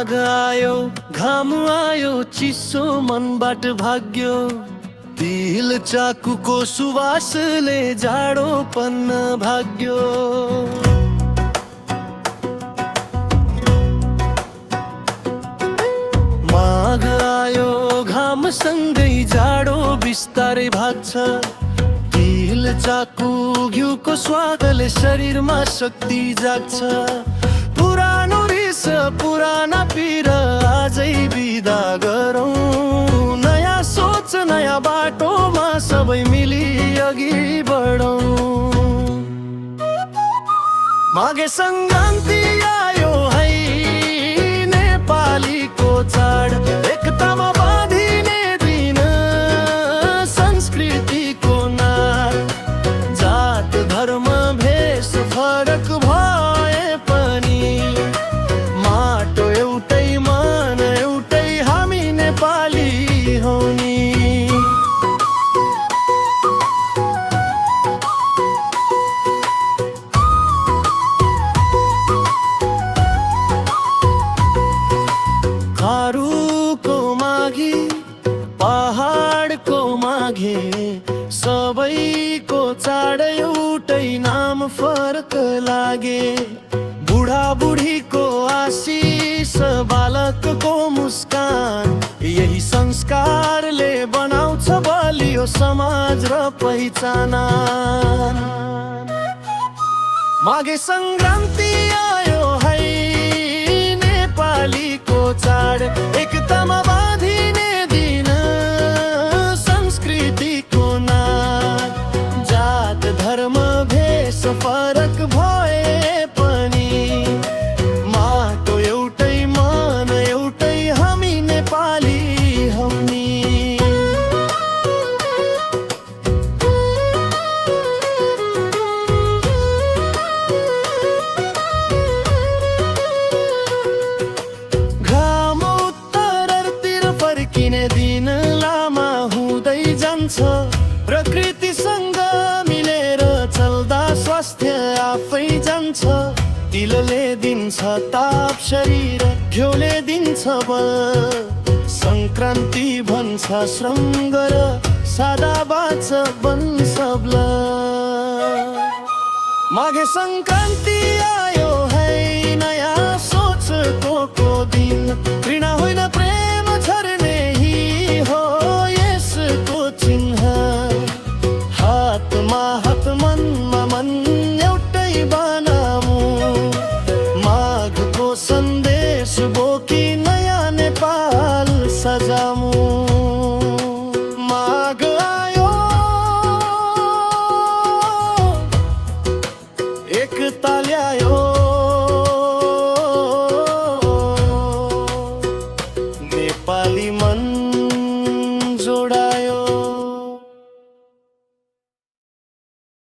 माघ आयो घाम आयो चिसो मनबाट भाग्यो तिल चाकुको सुवासले जाडो पन्न भाग्यो माघ आयो घाम सँगै जाडो बिस्तारै भाग्छ तिल चाकु घिउको स्वादले शरीरमा शक्ति जाग्छ पुरानो रिस पुराना पीर आजै बिदा गरौँ नयाँ सोच नयाँ बाटोमा सबै मिली अघि बढौँ माघे सङ्क्रान्ति आयो है नेपालीको चाड एकतामा बाँधिने दिन संस्कृतिको नाड जात धर्म भेष फरक भए पनि माटो एउटै मन एउटै हामी नेपाली हौ नि खारुको माघी पहाडको माघे सबैको चाड एउटै नाम फरक लागे बुढा बुढीको आशिष बालकको मुस्कान यही संस्कारले बनाउँछ बलियो समाज र पहिचान माघे सङ्क्रान्ति आयो है नेपालीको चाड एकतामा बाँधिने दिन संस्कृतिको नाड जात धर्म भेष फरक भए पनि माटो एउटै मन एउटै हामी नेपाली हौ नि फर्किने दिन लामा हुँदै जान्छ प्रकृतिसँग मिलेर चल्दा स्वास्थ्य आफै जान्छ तिलले दिन्छ ताप शरीर घिउले दिन्छ बल सङ्क्रान्ति भन्छ श्रम गर सादा बाँच बन्छ ब्ल माघे सङ्क्रान्ति आयो है नयाँ सोचको दिन घृणा होइन प्रेम झर्ने ही हो यसको चिन्ह हातमा हात मनमा मन एउटै बनाऊ माघको